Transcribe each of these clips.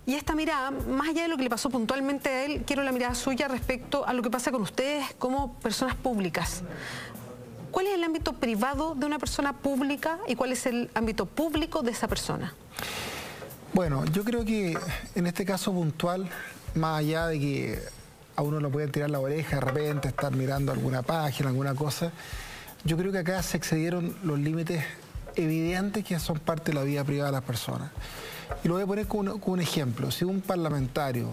Y esta mirada, más allá de lo que le pasó puntualmente a él, quiero la mirada suya respecto a lo que pasa con ustedes como personas públicas. ¿Cuál es el ámbito privado de una persona pública y cuál es el ámbito público de esa persona? Bueno, yo creo que en este caso puntual, más allá de que a uno lo pueden tirar la oreja de repente, estar mirando alguna página, alguna cosa, yo creo que acá se excedieron los límites evidentes que son parte de la vida privada de las personas. Y lo voy a poner con un ejemplo. Si un parlamentario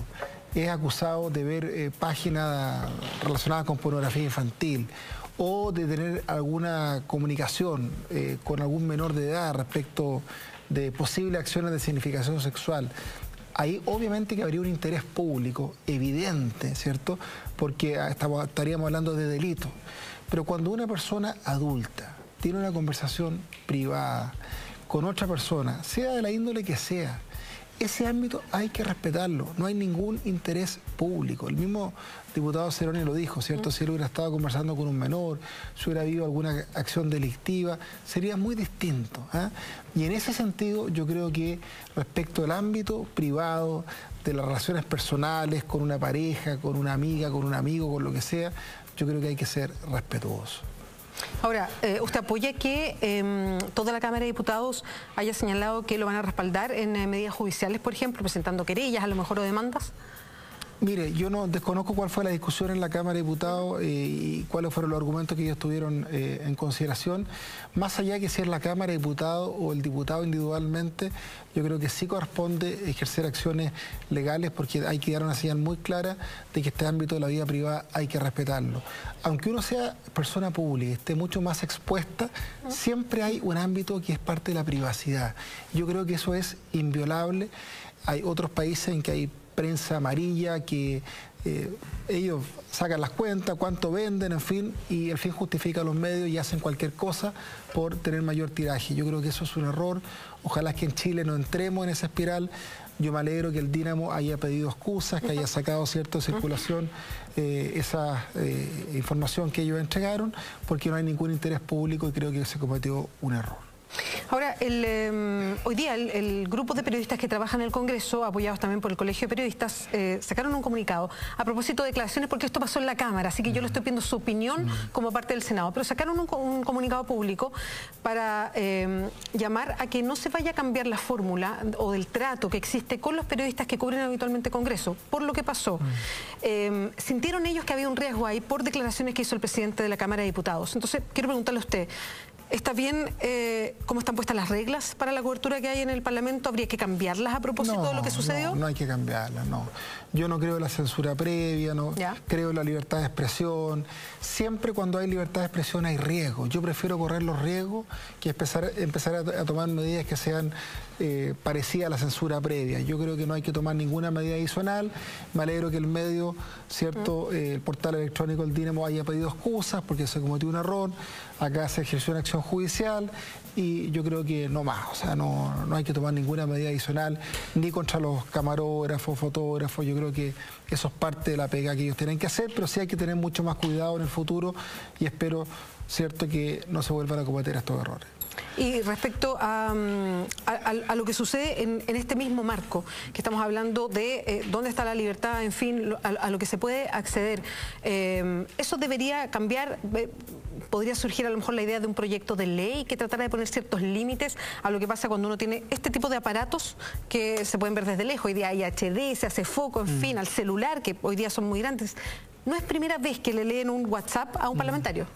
es acusado de ver páginas relacionadas con pornografía infantil o de tener alguna comunicación con algún menor de edad respecto de posibles acciones de significación sexual, ahí obviamente que habría un interés público evidente, ¿cierto? Porque estaríamos hablando de delito. Pero cuando una persona adulta tiene una conversación privada con otra persona, sea de la índole que sea, ese ámbito hay que respetarlo, no hay ningún interés público. El mismo diputado Ceroni lo dijo, ¿cierto? Si él hubiera estado conversando con un menor, si hubiera habido alguna acción delictiva, sería muy distinto, ¿eh? Y en ese sentido yo creo que respecto al ámbito privado, de las relaciones personales con una pareja, con una amiga, con un amigo, con lo que sea, yo creo que hay que ser respetuoso. Ahora, ¿usted apoya que toda la Cámara de Diputados haya señalado que lo van a respaldar en medidas judiciales, por ejemplo, presentando querellas a lo mejor o demandas? Mire, yo no desconozco cuál fue la discusión en la Cámara de Diputados y cuáles fueron los argumentos que ellos tuvieron en consideración. Más allá que si es la Cámara de Diputados o el diputado individualmente, yo creo que sí corresponde ejercer acciones legales porque hay que dar una señal muy clara de que este ámbito de la vida privada hay que respetarlo. Aunque uno sea persona pública y esté mucho más expuesta, siempre hay un ámbito que es parte de la privacidad. Yo creo que eso es inviolable. Hay otros países en que hay prensa amarilla, que ellos sacan las cuentas, cuánto venden, en fin, y el fin justifica los medios y hacen cualquier cosa por tener mayor tiraje. Yo creo que eso es un error. Ojalá que en Chile no entremos en esa espiral. Yo me alegro que el Dínamo haya pedido excusas, que haya sacado cierta circulación esa información que ellos entregaron, porque no hay ningún interés público y creo que se cometió un error. Ahora, hoy día el grupo de periodistas que trabajan en el Congreso, apoyados también por el Colegio de Periodistas, sacaron un comunicado a propósito de declaraciones, porque esto pasó en la Cámara, así que yo le estoy pidiendo su opinión como parte del Senado, pero sacaron un comunicado público para llamar a que no se vaya a cambiar la fórmula o del trato que existe con los periodistas que cubren habitualmente Congreso, por lo que pasó. Sintieron ellos que había un riesgo ahí por declaraciones que hizo el presidente de la Cámara de Diputados. Entonces, quiero preguntarle a usted, ¿está bien cómo están puestas las reglas para la cobertura que hay en el Parlamento? ¿Habría que cambiarlas a propósito de lo que sucedió? No hay que cambiarlas, no. Yo no creo en la censura previa, no creo en la libertad de expresión. Siempre cuando hay libertad de expresión hay riesgos. Yo prefiero correr los riesgos que empezar a tomar medidas que sean parecidas a la censura previa. Yo creo que no hay que tomar ninguna medida adicional. Me alegro que el medio, ¿cierto? El portal electrónico El Dínamo haya pedido excusas porque se cometió un error. Acá se ejerció una acción judicial y yo creo que no más, o sea, no hay que tomar ninguna medida adicional ni contra los camarógrafos, fotógrafos. Yo creo que eso es parte de la pega que ellos tienen que hacer, pero sí hay que tener mucho más cuidado en el futuro y espero, cierto, que no se vuelvan a cometer estos errores. Y respecto a lo que sucede en este mismo marco, que estamos hablando de dónde está la libertad, en fin, a lo que se puede acceder, ¿eso debería cambiar? ¿Podría surgir a lo mejor la idea de un proyecto de ley que tratara de poner ciertos límites a lo que pasa cuando uno tiene este tipo de aparatos que se pueden ver desde lejos? Hoy día hay HD, se hace foco, en fin, al celular, que hoy día son muy grandes. ¿No es primera vez que le leen un WhatsApp a un parlamentario?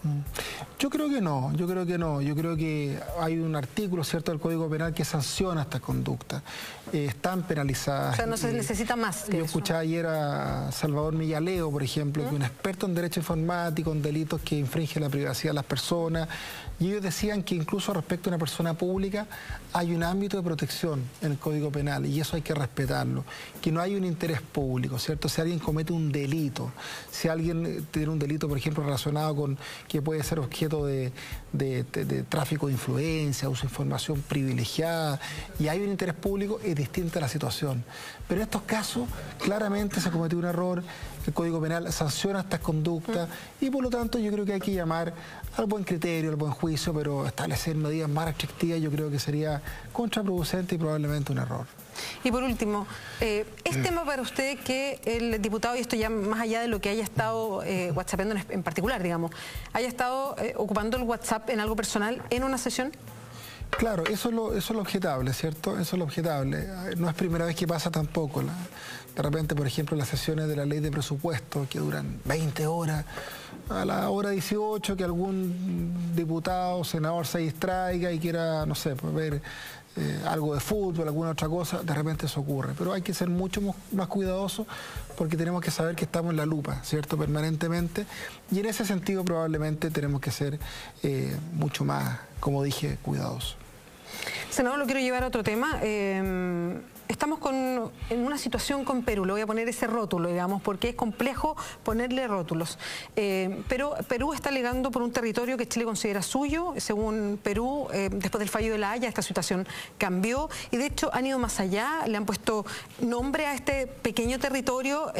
Yo creo que no, yo creo que no. Yo creo que hay un artículo, ¿cierto?, del Código Penal que sanciona estas conductas. Están penalizadas. O sea, no se necesita más que yo escuché ayer a Salvador Millaleo, por ejemplo, que es un experto en derecho informático, en delitos que infringen la privacidad de las personas, y ellos decían que incluso respecto a una persona pública hay un ámbito de protección en el Código Penal y eso hay que respetarlo, que no hay un interés público, ¿cierto? Si alguien comete un delito, si alguien tiene un delito, por ejemplo, relacionado con que puede ser objeto de tráfico de influencia, uso de información privilegiada, y hay un interés público, es distinta la situación. Pero en estos casos, claramente se cometió un error, el Código Penal sanciona estas conductas y por lo tanto yo creo que hay que llamar al buen criterio, al buen juicio, pero establecer medidas más restrictivas yo creo que sería contraproducente y probablemente un error. Y por último, ¿es tema para usted que el diputado, y esto ya más allá de lo que haya estado whatsappeando en particular, digamos, haya estado ocupando el WhatsApp en algo personal en una sesión? Claro, eso es lo objetable, ¿cierto? Eso es lo objetable. No es primera vez que pasa tampoco. De repente, por ejemplo, las sesiones de la ley de presupuesto que duran 20 horas, a la hora 18 que algún diputado o senador se distraiga y quiera, no sé, pues, ver algo de fútbol, alguna otra cosa, de repente eso ocurre. Pero hay que ser mucho más cuidadosos porque tenemos que saber que estamos en la lupa, ¿cierto? Permanentemente. Y en ese sentido probablemente tenemos que ser mucho más, como dije, cuidadosos. Senador, lo quiero llevar a otro tema. Estamos en una situación con Perú, le voy a poner ese rótulo, digamos, porque es complejo ponerle rótulos. Pero Perú está alegando por un territorio que Chile considera suyo. Según Perú, después del fallo de La Haya, esta situación cambió y de hecho han ido más allá, le han puesto nombre a este pequeño territorio.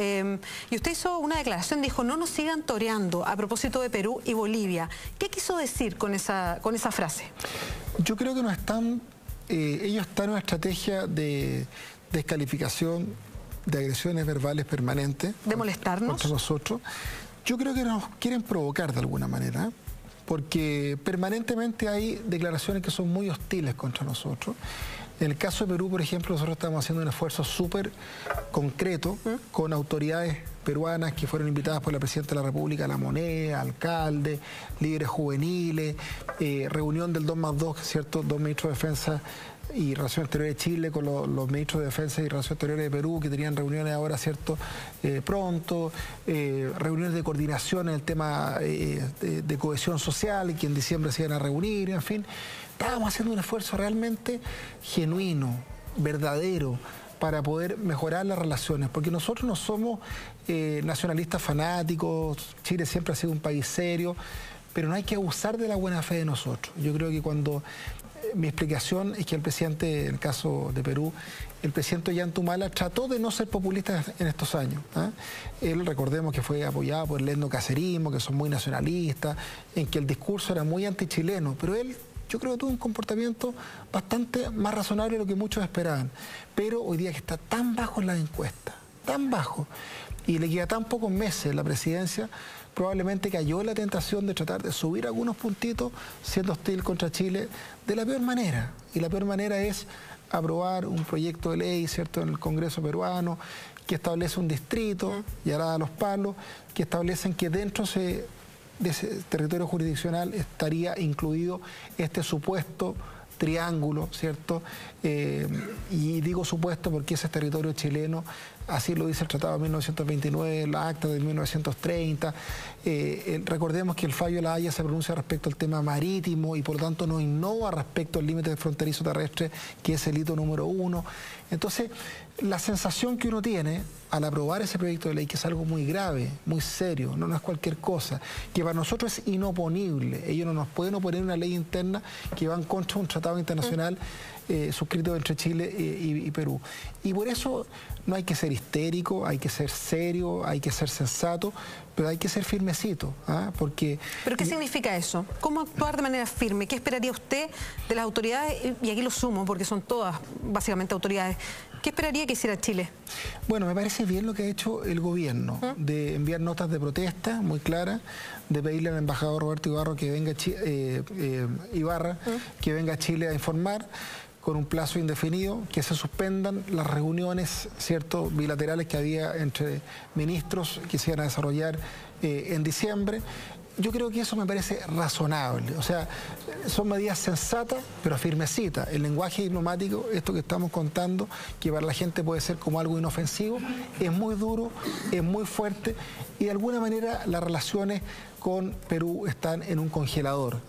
Y usted hizo una declaración, dijo, no nos sigan toreando a propósito de Perú y Bolivia. ¿Qué quiso decir con esa frase? Yo creo que no están... ellos están en una estrategia de descalificación, de agresiones verbales permanentes. ¿De molestarnos? Contra nosotros. Yo creo que nos quieren provocar de alguna manera, porque permanentemente hay declaraciones que son muy hostiles contra nosotros. En el caso de Perú, por ejemplo, nosotros estamos haciendo un esfuerzo súper concreto con autoridades peruanas que fueron invitadas por la Presidenta de la República, La Moneda, alcaldes, líderes juveniles, reunión del 2+2, ¿cierto? Dos ministros de Defensa y Relaciones Exteriores de Chile con los ministros de Defensa y Relaciones Exteriores de Perú, que tenían reuniones ahora, ¿cierto? Pronto, reuniones de coordinación en el tema de cohesión social, que en diciembre se iban a reunir, en fin. Estábamos haciendo un esfuerzo realmente genuino, verdadero, para poder mejorar las relaciones, porque nosotros no somos nacionalistas fanáticos, Chile siempre ha sido un país serio, pero no hay que abusar de la buena fe de nosotros. Yo creo que cuando... mi explicación es que el presidente, en el caso de Perú, el presidente Ollanta Humala trató de no ser populista en estos años. Él, recordemos que fue apoyado por el etnocacerismo, que son muy nacionalistas, en que el discurso era muy antichileno, pero él, yo creo que tuvo un comportamiento bastante más razonable de lo que muchos esperaban. Pero hoy día que está tan bajo en las encuestas, tan bajo, y le queda tan pocos meses en la presidencia, probablemente cayó en la tentación de tratar de subir algunos puntitos siendo hostil contra Chile de la peor manera. Y la peor manera es aprobar un proyecto de ley, ¿cierto?, en el Congreso peruano, que establece un distrito, y ahora a los palos, que establecen que dentro de ese territorio jurisdiccional estaría incluido este supuesto triángulo, ¿cierto? Y digo supuesto porque ese es territorio chileno, así lo dice el Tratado de 1929, la Acta de 1930. Recordemos que el fallo de La Haya se pronuncia respecto al tema marítimo y por lo tanto no innova respecto al límite fronterizo terrestre, que es el hito número 1. Entonces, la sensación que uno tiene al aprobar ese proyecto de ley, que es algo muy grave, muy serio, no es cualquier cosa, que para nosotros es inoponible. Ellos no nos pueden oponer una ley interna que va en contra de un tratado internacional suscrito entre Chile y Perú. Y por eso no hay que ser histérico, hay que ser serio, hay que ser sensato, pero hay que ser firmecito. Porque... ¿Pero qué significa eso? ¿Cómo actuar de manera firme? ¿Qué esperaría usted de las autoridades? Y aquí lo sumo porque son todas básicamente autoridades. ¿Qué esperaría que hiciera Chile? Bueno, me parece bien lo que ha hecho el gobierno, de enviar notas de protesta muy claras, de pedirle al embajador Roberto Ibarra que venga que venga a Chile a informar con un plazo indefinido, que se suspendan las reuniones, ¿cierto?, bilaterales que había entre ministros que se iban a desarrollar en diciembre. Yo creo que eso me parece razonable, o sea, son medidas sensatas, pero firmecitas. El lenguaje diplomático, esto que estamos contando, que para la gente puede ser como algo inofensivo, es muy duro, es muy fuerte, y de alguna manera las relaciones con Perú están en un congelador.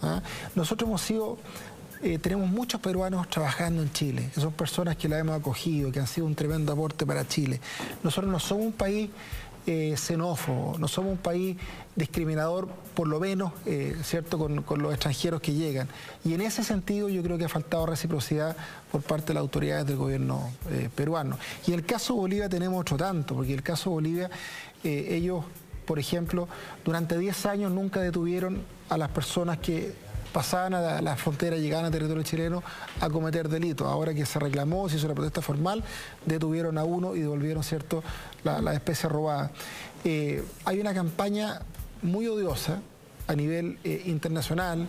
Nosotros hemos sido... tenemos muchos peruanos trabajando en Chile, que son personas que la hemos acogido, que han sido un tremendo aporte para Chile. Nosotros no somos un país xenófobo, no somos un país discriminador, por lo menos, ¿cierto?, con los extranjeros que llegan. Y en ese sentido yo creo que ha faltado reciprocidad por parte de las autoridades del gobierno peruano. Y en el caso de Bolivia tenemos otro tanto, porque en el caso de Bolivia ellos, por ejemplo, durante 10 años nunca detuvieron a las personas que pasaban a la frontera, llegaban a territorio chileno a cometer delitos. Ahora que se reclamó, se hizo la protesta formal, detuvieron a uno y devolvieron, ¿cierto?, la especie robada. Hay una campaña muy odiosa a nivel internacional,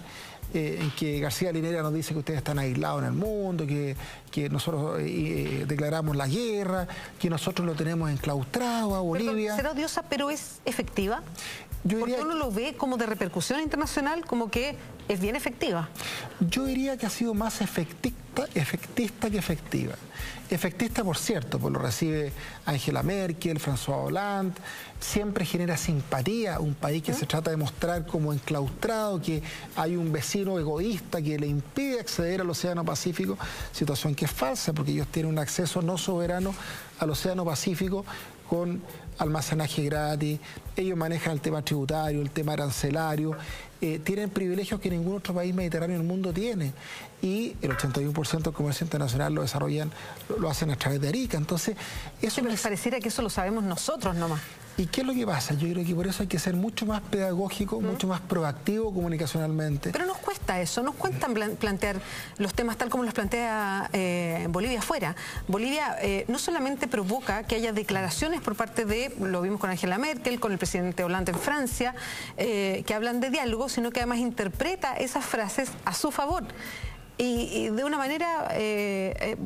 en que García Linera nos dice que ustedes están aislados en el mundo, que nosotros declaramos la guerra, que nosotros lo tenemos enclaustrado a Bolivia. ¿Será odiosa, pero es efectiva? Yo diría, porque uno lo ve como de repercusión internacional, como que es bien efectiva. Yo diría que ha sido más efectista que efectiva. Efectista, por cierto, pues lo recibe Angela Merkel, François Hollande, siempre genera simpatía, un país que se trata de mostrar como enclaustrado, que hay un vecino egoísta que le impide acceder al Océano Pacífico, situación que es falsa, porque ellos tienen un acceso no soberano al Océano Pacífico con almacenaje gratis, ellos manejan el tema tributario, el tema arancelario, tienen privilegios que ningún otro país mediterráneo del mundo tiene, y el 81% del comercio internacional lo desarrollan, lo hacen a través de Arica. Entonces, eso me pareciera que eso lo sabemos nosotros nomás. ¿Y qué es lo que pasa? Yo creo que por eso hay que ser mucho más pedagógico, mucho más proactivo comunicacionalmente. Pero nos cuesta eso, nos cuesta plantear los temas tal como los plantea Bolivia afuera. Bolivia no solamente provoca que haya declaraciones por parte de, lo vimos con Angela Merkel, con el presidente Hollande en Francia, que hablan de diálogo, sino que además interpreta esas frases a su favor. Y de una manera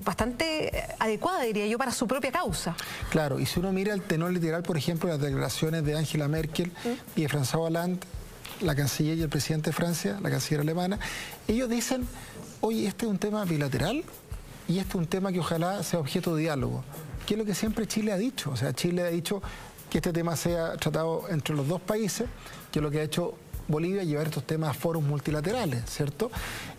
bastante adecuada, diría yo, para su propia causa. Claro, y si uno mira el tenor literal, por ejemplo, las declaraciones de Angela Merkel y de François Hollande, la canciller y el presidente de Francia, la canciller alemana, ellos dicen, oye, este es un tema bilateral y este es un tema que ojalá sea objeto de diálogo, que es lo que siempre Chile ha dicho. O sea, Chile ha dicho que este tema sea tratado entre los dos países, que es lo que ha hecho Bolivia, llevar estos temas a foros multilaterales, ¿cierto?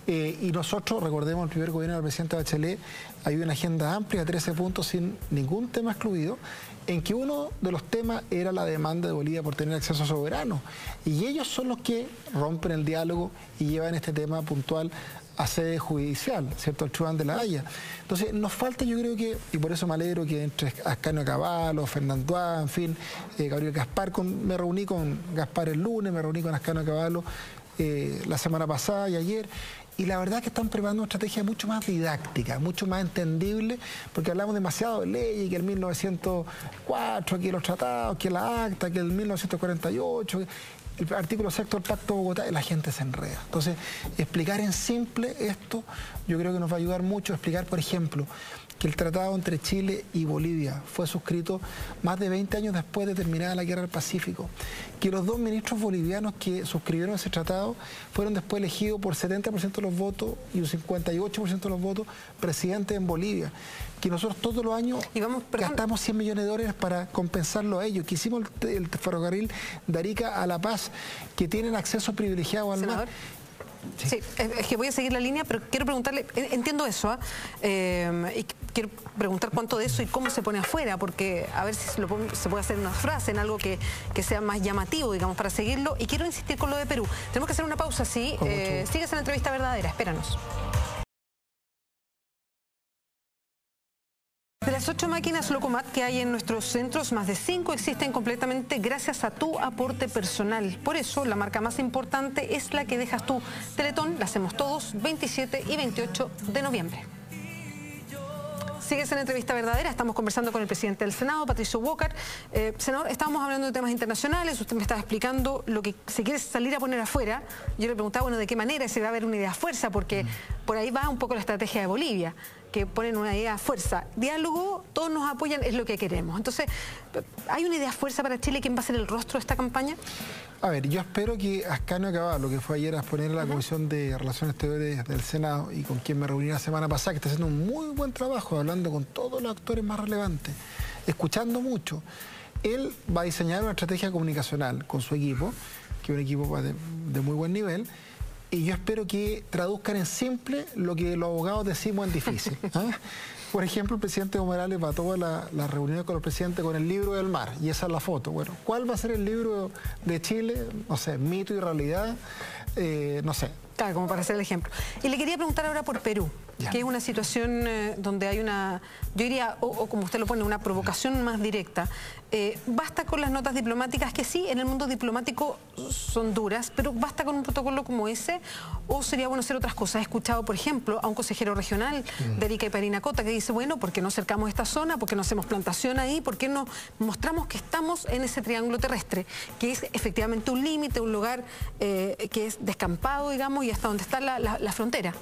Y nosotros, recordemos, el primer gobierno del presidente Bachelet, había una agenda amplia de 13 puntos sin ningún tema excluido, en que uno de los temas era la demanda de Bolivia por tener acceso soberano. Y ellos son los que rompen el diálogo y llevan este tema puntual a sede judicial, ¿cierto?, al Tribunal de la Haya. Entonces, nos falta, yo creo que, y por eso me alegro que entre Ascanio Cavallo, Fernando A, en fin, Gabriel Gaspar, me reuní con Gaspar el lunes, me reuní con Ascanio Cavallo la semana pasada y ayer, y la verdad es que están preparando una estrategia mucho más didáctica, mucho más entendible, porque hablamos demasiado de leyes, que el 1904, que los tratados, que la acta, que el 1948... el artículo 6 del Pacto de Bogotá, la gente se enreda. Entonces, explicar en simple esto, yo creo que nos va a ayudar mucho. Explicar, por ejemplo, que el tratado entre Chile y Bolivia fue suscrito más de 20 años después de terminada la Guerra del Pacífico. Que los dos ministros bolivianos que suscribieron ese tratado fueron después elegidos por 70% de los votos y un 58% de los votos presidentes en Bolivia. Que nosotros todos los años gastamos 100 millones de dólares para compensarlo a ellos. Que hicimos el ferrocarril de Arica a La Paz, que tienen acceso privilegiado al mar. Sí, es que voy a seguir la línea, pero quiero preguntarle, entiendo eso, y quiero preguntar cuánto de eso y cómo se pone afuera, porque a ver si se puede hacer una frase en algo que sea más llamativo, digamos, para seguirlo. Y quiero insistir con lo de Perú. Tenemos que hacer una pausa, sí. Sigues en la entrevista verdadera, espéranos. De las 8 máquinas Locomat que hay en nuestros centros, más de 5 existen completamente gracias a tu aporte personal. Por eso, la marca más importante es la que dejas tú. Teletón, la hacemos todos, 27 y 28 de noviembre. Sigues en la entrevista verdadera, estamos conversando con el presidente del Senado, Patricio Walker. Senador, estábamos hablando de temas internacionales, usted me estaba explicando lo que se quiere salir a poner afuera. Yo le preguntaba, bueno, ¿de qué manera se va a ver una idea fuerza? Porque por ahí va un poco la estrategia de Bolivia, que ponen una idea fuerza. Diálogo, todos nos apoyan, es lo que queremos. Entonces, ¿hay una idea fuerza para Chile? ¿Quién va a ser el rostro de esta campaña? A ver, yo espero que Ascanio Cavallo, que fue ayer a exponer a la Comisión de Relaciones Exteriores del Senado y con quien me reuní la semana pasada, que está haciendo un muy buen trabajo, hablando con todos los actores más relevantes, escuchando mucho. Él va a diseñar una estrategia comunicacional con su equipo, que es un equipo de muy buen nivel, y yo espero que traduzcan en simple lo que los abogados decimos en difícil. Por ejemplo, el presidente Evo Morales va a todas las reuniones con los presidentes con el libro del mar, y esa es la foto. Bueno, ¿cuál va a ser el libro de Chile? No sé, mito y realidad, no sé. Claro, como para hacer el ejemplo. Y le quería preguntar ahora por Perú. Ya. que es una situación donde hay una, yo diría, o como usted lo pone, una provocación más directa. ¿Basta con las notas diplomáticas, que sí, en el mundo diplomático son duras, pero basta con un protocolo como ese, o sería bueno hacer otras cosas? He escuchado, por ejemplo, a un consejero regional de Arica y Parinacota que dice, bueno, ¿por qué no cercamos esta zona? ¿Por qué no hacemos plantación ahí? ¿Por qué no mostramos que estamos en ese triángulo terrestre, que es efectivamente un límite, un lugar que es descampado, digamos, y hasta donde está la frontera?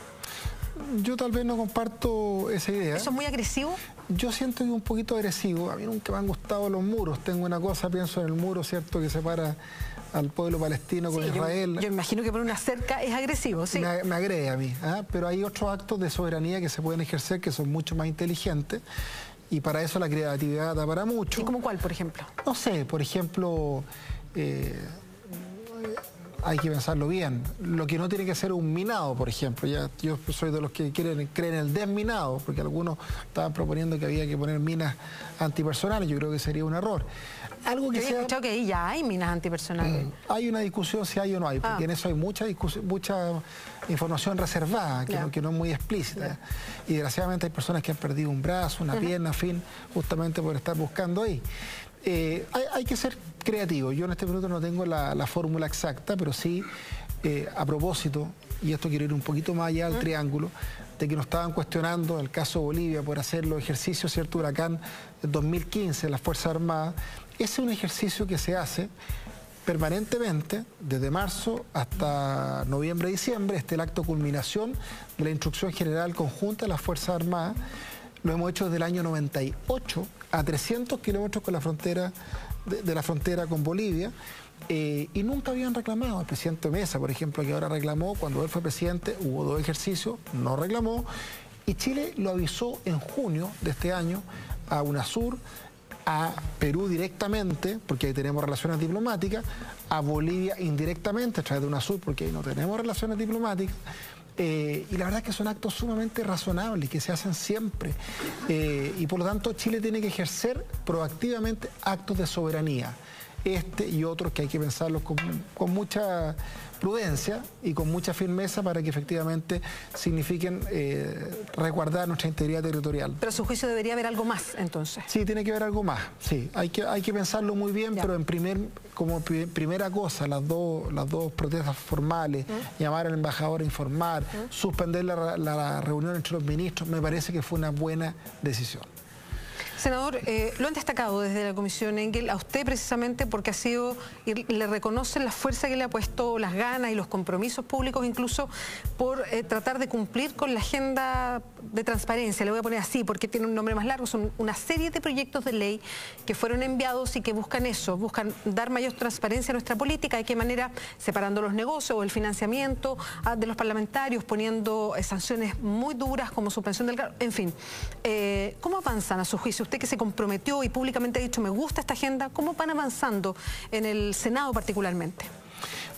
Yo tal vez no comparto esa idea. ¿Eso es muy agresivo? Yo siento que es un poquito agresivo. A mí nunca me han gustado los muros. Tengo una cosa, pienso en el muro, ¿cierto?, que separa al pueblo palestino con Israel. Yo imagino que por una cerca es agresivo, sí. Me agrede a mí. Pero hay otros actos de soberanía que se pueden ejercer que son mucho más inteligentes. Y para eso la creatividad da para mucho. ¿Y como cuál, por ejemplo? No sé, por ejemplo... hay que pensarlo bien. Lo que no tiene que ser un minado, por ejemplo. Ya, yo soy de los que creen en el desminado, porque algunos estaban proponiendo que había que poner minas antipersonales. Yo creo que sería un error. Algo que yo he escuchado que ahí ya hay minas antipersonales. Hay una discusión si hay o no hay, porque en eso hay mucha información reservada, que no es muy explícita. Y desgraciadamente hay personas que han perdido un brazo, una pierna, en fin, justamente por estar buscando ahí. Hay que ser creativo. Yo en este minuto no tengo la fórmula exacta, pero sí, a propósito, y esto quiero ir un poquito más allá del triángulo, de que nos estaban cuestionando, en el caso de Bolivia, por hacer los ejercicios, ¿cierto?, Huracán 2015, las Fuerzas Armadas. Ese es un ejercicio que se hace permanentemente, desde marzo hasta noviembre, diciembre. Este es el acto de culminación de la Instrucción General Conjunta de las Fuerzas Armadas. Lo hemos hecho desde el año 98, a 300 kilómetros con la frontera, de la frontera con Bolivia, y nunca habían reclamado. El presidente Mesa, por ejemplo, que ahora reclamó, cuando él fue presidente, hubo 2 ejercicios, no reclamó, y Chile lo avisó en junio de este año a UNASUR, a Perú directamente, porque ahí tenemos relaciones diplomáticas, a Bolivia indirectamente, a través de UNASUR, porque ahí no tenemos relaciones diplomáticas. Y la verdad es que son actos sumamente razonables, que se hacen siempre. Y por lo tanto Chile tiene que ejercer proactivamente actos de soberanía. Este y otros que hay que pensarlos con mucha prudencia y con mucha firmeza para que efectivamente signifiquen resguardar nuestra integridad territorial. Pero a su juicio debería haber algo más, entonces. Sí, tiene que haber algo más, sí. Hay que pensarlo muy bien, pero como primera cosa, las dos protestas formales, llamar al embajador a informar, suspender la reunión entre los ministros, me parece que fue una buena decisión. Senador, lo han destacado desde la Comisión Engel a usted precisamente porque ha sido, y le reconocen la fuerza que le ha puesto, las ganas y los compromisos públicos, incluso por tratar de cumplir con la agenda de transparencia. Le voy a poner así porque tiene un nombre más largo. Son una serie de proyectos de ley que fueron enviados y que buscan eso, buscan dar mayor transparencia a nuestra política. ¿De qué manera? Separando los negocios o el financiamiento de los parlamentarios, poniendo sanciones muy duras como suspensión del cargo, en fin. ¿Cómo avanzan a su juicio? Usted que se comprometió y públicamente ha dicho, me gusta esta agenda, ¿cómo van avanzando en el Senado particularmente?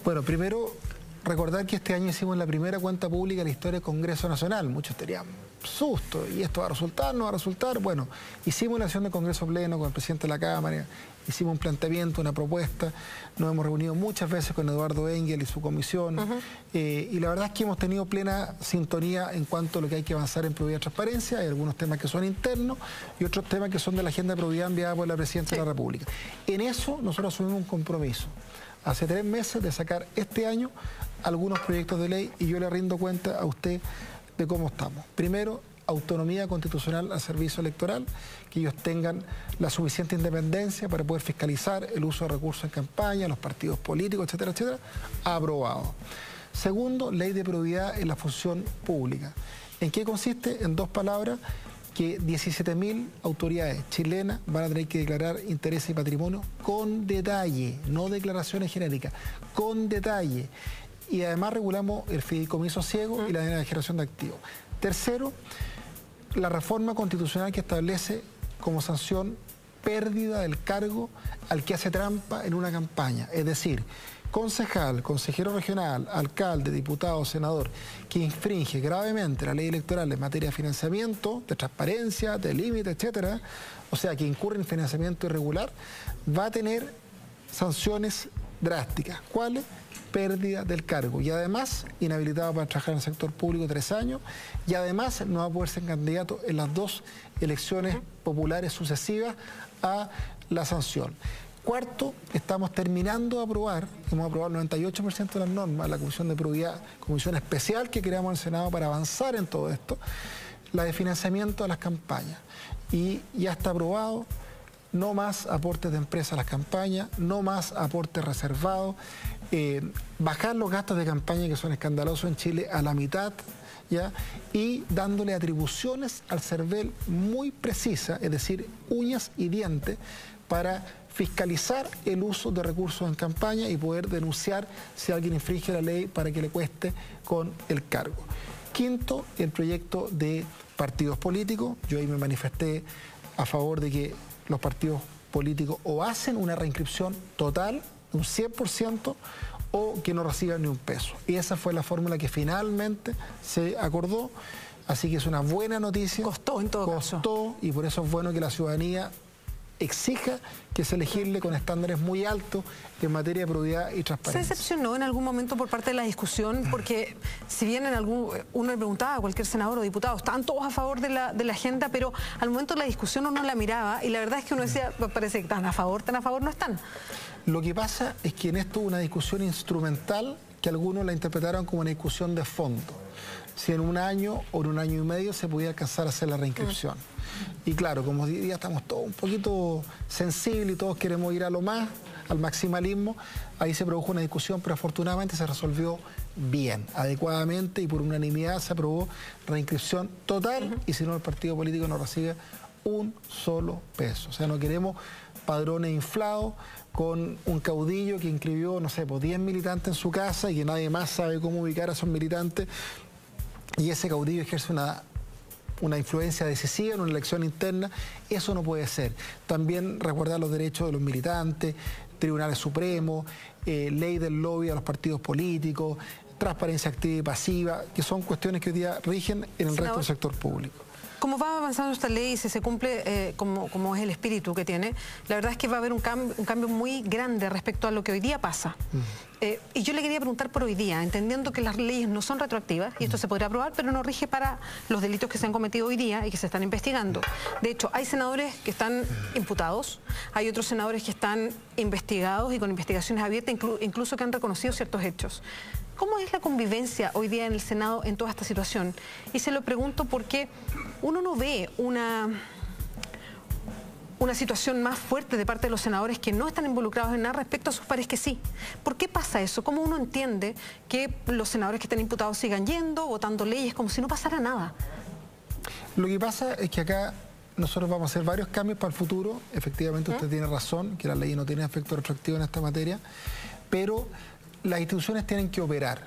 Bueno, primero, recordar que este año hicimos la primera cuenta pública de la historia del Congreso Nacional. Muchos tenían susto, ¿y esto va a resultar? ¿No va a resultar? Bueno, hicimos una sesión de Congreso Pleno con el presidente de la Cámara, hicimos un planteamiento, una propuesta, nos hemos reunido muchas veces con Eduardo Engel y su comisión, y la verdad es que hemos tenido plena sintonía en cuanto a lo que hay que avanzar en probidad y transparencia. Hay algunos temas que son internos y otros temas que son de la agenda de probidad enviada por la Presidenta de la República. En eso nosotros asumimos un compromiso hace 3 meses de sacar este año algunos proyectos de ley, y yo le rindo cuenta a usted de cómo estamos. Primero, autonomía constitucional al servicio electoral, que ellos tengan la suficiente independencia para poder fiscalizar el uso de recursos en campaña, los partidos políticos, etcétera, etcétera, aprobado. Segundo, ley de probidad en la función pública. ¿En qué consiste? En 2 palabras, que 17.000 autoridades chilenas van a tener que declarar intereses y patrimonio con detalle, no declaraciones genéricas, con detalle. Y además regulamos el fideicomiso ciego y la generación de activos. Tercero, la reforma constitucional que establece como sanción pérdida del cargo al que hace trampa en una campaña. Es decir, concejal, consejero regional, alcalde, diputado, senador, que infringe gravemente la ley electoral en materia de financiamiento, de transparencia, de límite, etcétera, o sea, que incurre en financiamiento irregular, va a tener sanciones drásticas. ¿Cuáles? Pérdida del cargo y además inhabilitado para trabajar en el sector público 3 años y además no va a poder ser candidato en las 2 elecciones populares sucesivas a la sanción. Cuarto, estamos terminando de aprobar, hemos aprobado el 98% de las normas, la Comisión de Probidad, comisión especial que creamos en el Senado para avanzar en todo esto, la de financiamiento de las campañas. Y ya está aprobado, no más aportes de empresas a las campañas, no más aportes reservados, bajar los gastos de campaña que son escandalosos en Chile a la mitad, ¿ya? Y dándole atribuciones al CERVEL muy precisas, es decir, uñas y dientes, para fiscalizar el uso de recursos en campaña y poder denunciar si alguien infringe la ley para que le cueste con el cargo. Quinto, el proyecto de partidos políticos. Yo ahí me manifesté a favor de que los partidos políticos o hacen una reinscripción total, un 100%, o que no reciban ni un peso. Y esa fue la fórmula que finalmente se acordó, así que es una buena noticia. Costó en todo caso. Costó, y por eso es bueno que la ciudadanía exija que se legisle con estándares muy altos en materia de probidad y transparencia. ¿Se decepcionó en algún momento por parte de la discusión? Porque si bien uno le preguntaba a cualquier senador o diputado, estaban todos a favor de la agenda, pero al momento de la discusión uno la miraba y la verdad es que uno decía, parece que tan a favor no están. Lo que pasa es que en esto hubo una discusión instrumental que algunos la interpretaron como una discusión de fondo. Si en un año o en un año y medio se podía alcanzar a hacer la reinscripción. Y claro, como hoy día estamos todos un poquito sensibles y todos queremos ir a lo más, al maximalismo, ahí se produjo una discusión, pero afortunadamente se resolvió bien, adecuadamente, y por unanimidad se aprobó reinscripción total, y si no el partido político no recibe un solo peso. O sea, no queremos padrones inflados con un caudillo que inscribió, no sé, pues 10 militantes en su casa y que nadie más sabe cómo ubicar a esos militantes, y ese caudillo ejerce una influencia decisiva en una elección interna. Eso no puede ser. También recordar los derechos de los militantes, tribunales supremos, ley del lobby a los partidos políticos, transparencia activa y pasiva, que son cuestiones que hoy día rigen en el resto del sector público. Como va avanzando esta ley y si se cumple como es el espíritu que tiene, la verdad es que va a haber un cambio muy grande respecto a lo que hoy día pasa. Y yo le quería preguntar por hoy día, entendiendo que las leyes no son retroactivas, y esto se podrá aprobar, pero no rige para los delitos que se han cometido hoy día y que se están investigando. De hecho, hay senadores que están imputados, hay otros senadores que están investigados y con investigaciones abiertas, incluso que han reconocido ciertos hechos. ¿Cómo es la convivencia hoy día en el Senado en toda esta situación? Y se lo pregunto porque uno no ve una situación más fuerte de parte de los senadores que no están involucrados en nada respecto a sus pares que sí. ¿Por qué pasa eso? ¿Cómo uno entiende que los senadores que están imputados sigan yendo, votando leyes como si no pasara nada? Lo que pasa es que acá nosotros vamos a hacer varios cambios para el futuro. Efectivamente, usted tiene razón, que la ley no tiene efecto retroactivo en esta materia, pero las instituciones tienen que operar.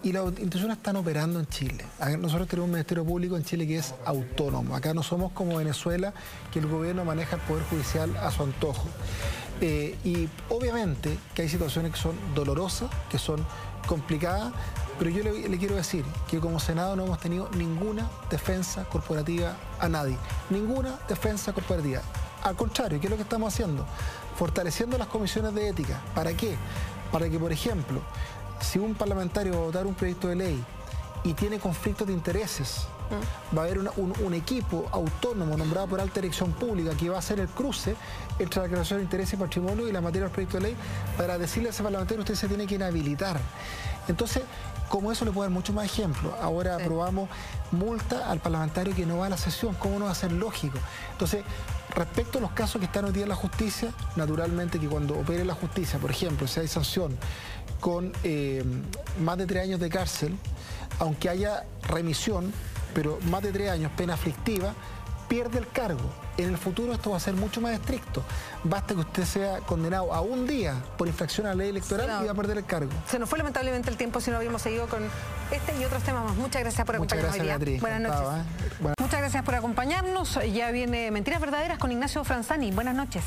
Y las instituciones están operando en Chile. Nosotros tenemos un Ministerio Público en Chile que es autónomo. Acá no somos como Venezuela, que el gobierno maneja el Poder Judicial a su antojo. Y obviamente que hay situaciones que son dolorosas, que son complicadas, pero yo le quiero decir que como Senado no hemos tenido ninguna defensa corporativa a nadie. Ninguna defensa corporativa. Al contrario, ¿qué es lo que estamos haciendo? Fortaleciendo las comisiones de ética. ¿Para qué? Para que, por ejemplo, si un parlamentario va a votar un proyecto de ley y tiene conflictos de intereses, va a haber un equipo autónomo nombrado por alta dirección pública que va a hacer el cruce entre la declaración de interés y patrimonio y la materia del proyecto de ley para decirle a ese parlamentario usted se tiene que inhabilitar. Entonces, como eso le puedo dar muchos más ejemplos. Ahora aprobamos multa al parlamentario que no va a la sesión. ¿Cómo no va a ser lógico? Entonces, respecto a los casos que están hoy día en la justicia, naturalmente que cuando opere la justicia, por ejemplo, si hay sanción con más de 3 años de cárcel, aunque haya remisión, pero más de 3 años, pena aflictiva, pierde el cargo. En el futuro esto va a ser mucho más estricto. Basta que usted sea condenado a un día por infracción a la ley electoral y va a perder el cargo. Se nos fue lamentablemente el tiempo, si no habíamos seguido con este y otros temas más. Muchas gracias por acompañarnos hoy día. Beatriz. Buenas noches. Muchas gracias por acompañarnos. Ya viene Mentiras Verdaderas con Ignacio Franzani. Buenas noches.